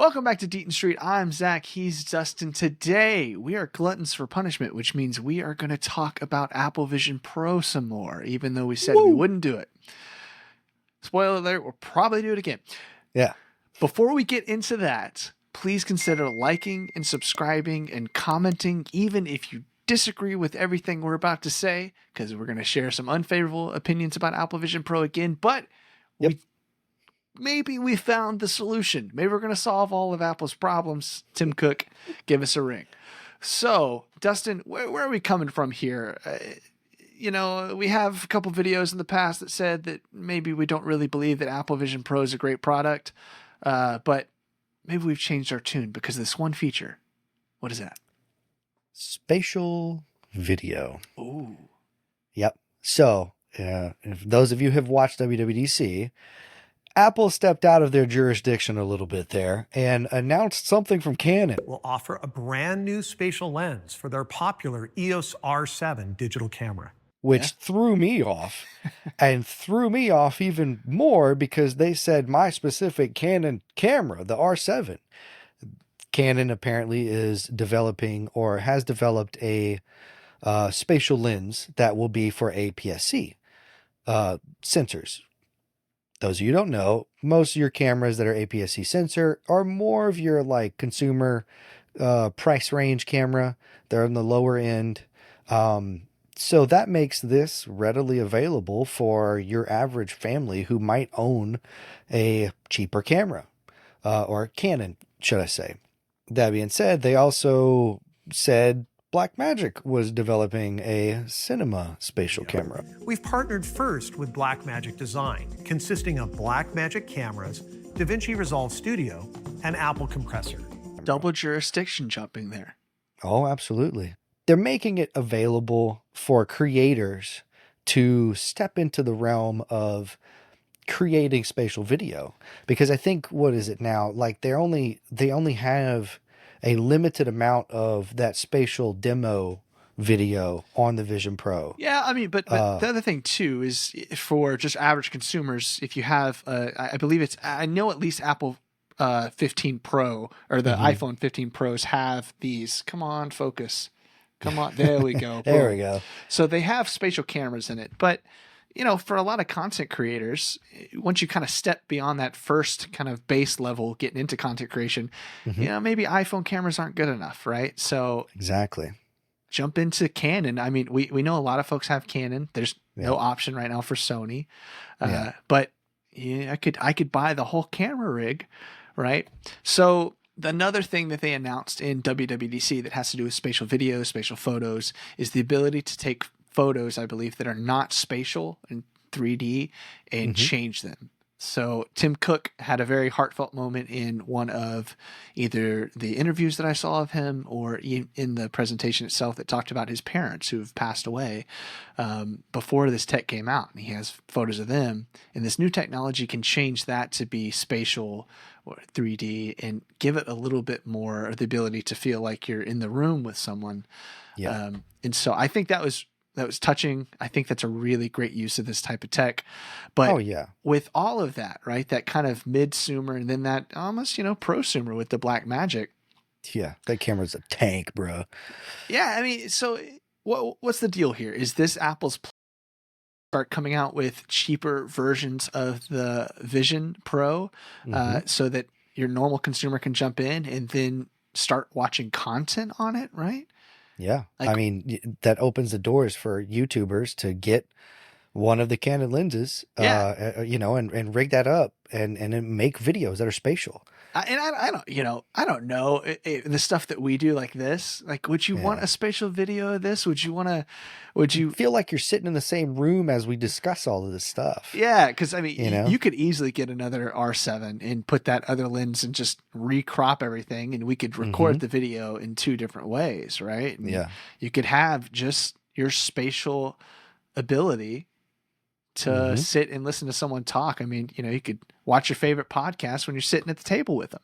Welcome back to Deaton Street. I'm Zach. He's Dustin. Today, we are gluttons for punishment, which means we are going to talk about Apple Vision Pro some more, even though we said we wouldn't do it. Spoiler alert, we'll probably do it again. Yeah. Before we get into that, please consider liking and subscribing and commenting, even if you disagree with everything we're about to say, because we're going to share some unfavorable opinions about Apple Vision Pro again, but maybe we found the solution. Maybe we're going to solve all of Apple's problems. Tim Cook, give us a ring. So, Dustin, where are we coming from here? We have a couple videos in the past that said that maybe we don't really believe that Apple Vision Pro is a great product, but maybe we've changed our tune because of this one feature. What is that? Spatial video. Ooh. Yep. So, if those of you who have watched WWDC, Apple stepped out of their jurisdiction a little bit there and announced something from Canon. Will offer a brand new spatial lens for their popular EOS R7 digital camera. Which threw me off and threw me off even more because they said my specific Canon camera, the R7. Canon apparently is developing or has developed a spatial lens that will be for APS-C sensors. Those of you who don't know, most of your cameras that are APS-C sensor are more of your like consumer price range camera. They're in the lower end. So that makes this readily available for your average family who might own a cheaper camera, or Canon, should I say. That being said, they also said Blackmagic was developing a cinema spatial camera. We've partnered first with Blackmagic Design, consisting of Blackmagic cameras, DaVinci Resolve Studio, and Apple Compressor. Double jurisdiction jumping there. Oh, absolutely. They're making it available for creators to step into the realm of creating spatial video. Because I think, what is it now? Like they only have a limited amount of that spatial demo video on the Vision Pro. Yeah, I mean, but the other thing too is for just average consumers, if you have, I know at least Apple 15 Pro or the iPhone 15 Pros have these. Come on, focus. Come on, there we go. There we go. So they have spatial cameras in it, but for a lot of content creators, once you kind of step beyond that first kind of base level, getting into content creation, maybe iPhone cameras aren't good enough, right? So exactly, jump into Canon. I mean, we know a lot of folks have Canon. There's no option right now for Sony, but I could buy the whole camera rig, right? So another thing that they announced in WWDC that has to do with spatial video, spatial photos, is the ability to take photos, I believe, that are not spatial in 3D and change them. So Tim Cook had a very heartfelt moment in one of either the interviews that I saw of him or in the presentation itself that talked about his parents who have passed away before this tech came out. And he has photos of them. And this new technology can change that to be spatial or 3D and give it a little bit more of the ability to feel like you're in the room with someone. Yeah. And so I think that was touching. I think that's a really great use of this type of tech. But with all of that, right, that kind of mid-sumer and then that almost, prosumer with the Blackmagic. Yeah, that camera's a tank, bro. Yeah, I mean, so what's the deal here? Is this Apple's start coming out with cheaper versions of the Vision Pro so that your normal consumer can jump in and then start watching content on it, right? Yeah. I mean, that opens the doors for YouTubers to get one of the Canon lenses, and rig that up and make videos that are spatial. I don't know the stuff that we do like this. Like, would you want a spatial video of this? Would you feel like you're sitting in the same room as we discuss all of this stuff? Yeah. Cause I mean, you could easily get another R7 and put that other lens and just recrop everything. And we could record the video in two different ways. Right. And you could have just your spatial ability to sit and listen to someone talk. I mean, you could watch your favorite podcast when you're sitting at the table with them.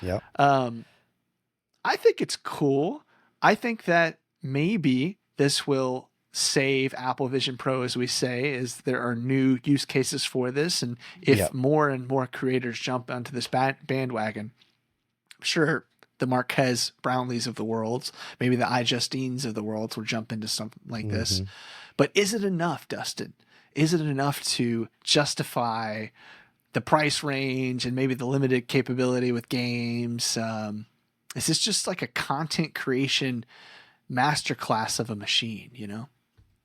Yeah. I think it's cool. I think that maybe this will save Apple Vision Pro, as we say, as there are new use cases for this. And if more and more creators jump onto this bandwagon, sure the Marquez Brownlees of the world, maybe the iJustines of the world will jump into something like this. But is it enough, Dustin? Is it enough to justify the price range and maybe the limited capability with games? Is this just like a content creation masterclass of a machine, you know?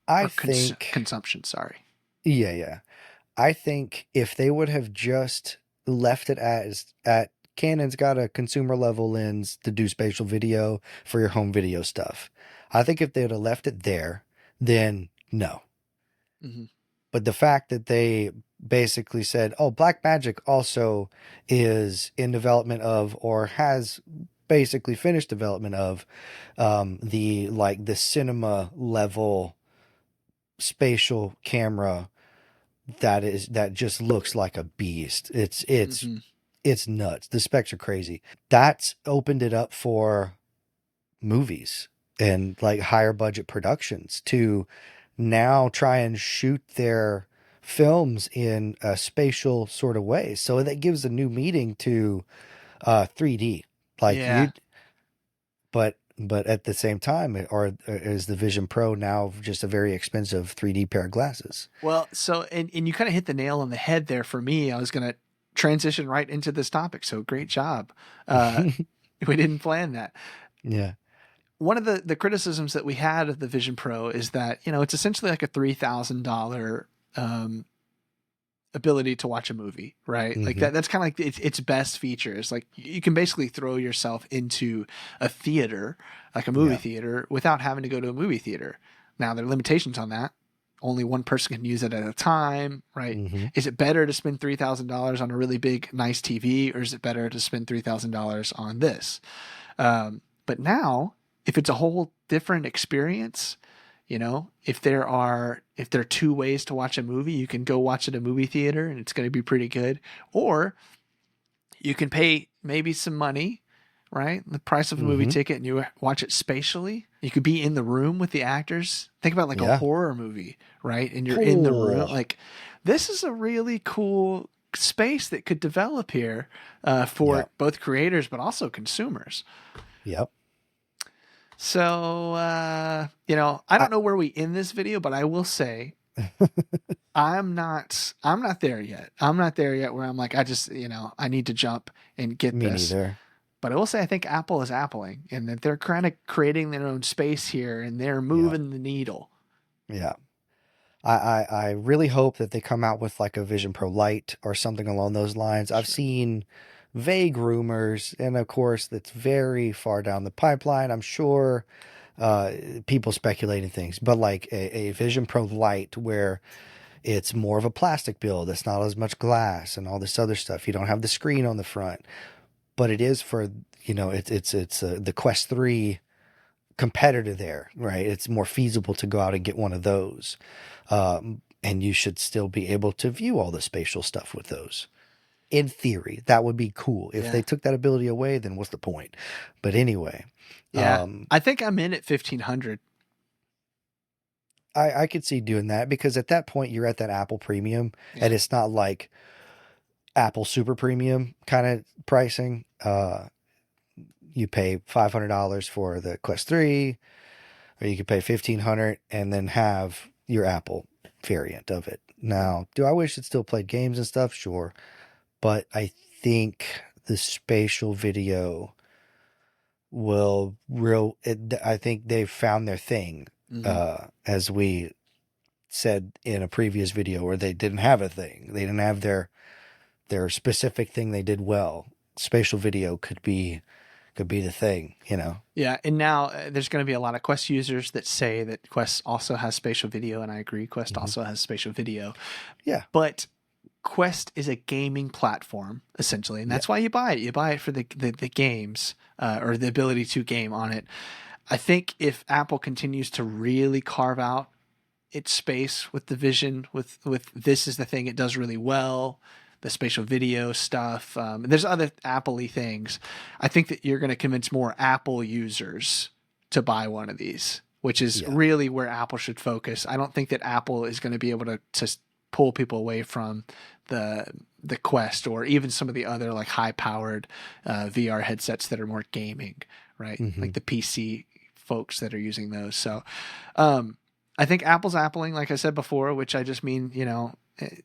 I Or think consumption, sorry. yeah. I think if they would have just left it as at Canon's got a consumer level lens to do spatial video for your home video stuff. I think if they would have left it there, then no. But the fact that they basically said, oh, Blackmagic also is in development of, or has basically finished development of, the cinema level spatial camera that just looks like a beast. It's nuts. The specs are crazy. That's opened it up for movies and like higher budget productions to now try and shoot their films in a spatial sort of way. So that gives a new meaning to 3D. But at the same time, or is the Vision Pro now just a very expensive 3D pair of glasses? Well, so, and you kind of hit the nail on the head there for me. I was going to transition right into this topic. So great job. We didn't plan that. Yeah. One of the criticisms that we had of the Vision Pro is that, you know, it's essentially like a $3,000 ability to watch a movie, right? Like that's kind of like its best features. Like you can basically throw yourself into a theater, like a movie theater, without having to go to a movie theater. Now there are limitations on that. Only one person can use it at a time, right? Is it better to spend $3,000 on a really big, nice TV, or is it better to spend $3,000 on this? But now, if it's a whole different experience, you know, if there are two ways to watch a movie, you can go watch it at a movie theater and it's going to be pretty good. Or you can pay maybe some money, right? The price of a movie ticket, and you watch it spatially. You could be in the room with the actors. Think about like a horror movie, right? And you're in the room. Like, this is a really cool space that could develop here for both creators, but also consumers. Yep. So, you know, I don't know where we end this video, but I will say I'm not there yet. I'm not there yet where I'm like, I need to jump and get this. Me neither. But I will say, I think Apple is appling, and that they're kind of creating their own space here, and they're moving the needle. Yeah. I really hope that they come out with like a Vision Pro Lite or something along those lines. I've seen vague rumors, and of course that's very far down the pipeline. I'm sure people speculating things, but like a Vision Pro Lite where it's more of a plastic build, it's not as much glass and all this other stuff. You don't have the screen on the front, but it is for, you know, it's the Quest 3 competitor there, right? It's more feasible to go out and get one of those, and you should still be able to view all the spatial stuff with those. In theory, that would be cool. If they took that ability away, then what's the point? But anyway, I think I'm in at 1,500. I could see doing that, because at that point you're at that Apple Premium, and it's not like Apple Super Premium kind of pricing. You pay $500 for the Quest 3, or you could pay $1,500 and then have your Apple variant of it. Now, do I wish it still played games and stuff? Sure. But I think the spatial video I think they've found their thing, as we said in a previous video, where they didn't have a thing. They didn't have their specific thing they did well. Spatial video could be the thing, you know? Yeah. And now there's going to be a lot of Quest users that say that Quest also has spatial video. And I agree. Quest also has spatial video. Yeah. But Quest is a gaming platform, essentially. And that's why you buy it. You buy it for the games, or the ability to game on it. I think if Apple continues to really carve out its space with the Vision, with this is the thing it does really well, the spatial video stuff. And there's other Apple-y things. I think that you're going to convince more Apple users to buy one of these, which is really where Apple should focus. I don't think that Apple is going to be able to pull people away from the the Quest or even some of the other like high powered VR headsets that are more gaming, right? Like the PC folks that are using those. So I think Apple's appling, like I said before, which I just mean, you know,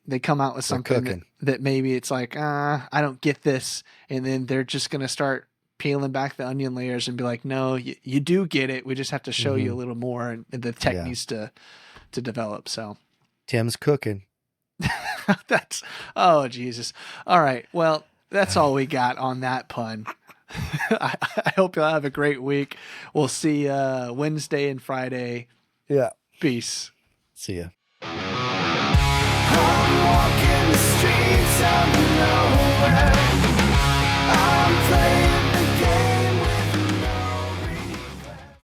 they come out with something that maybe it's like, I don't get this. And then they're just going to start peeling back the onion layers and be like, no, you do get it. We just have to show you a little more, and the tech needs to develop. So Tim's cooking. That's, oh Jesus. All right. Well, that's all we got on that pun. I hope you'll have a great week. We'll see Wednesday and Friday. Yeah. Peace. See ya. I'm walking the streets of nowhere.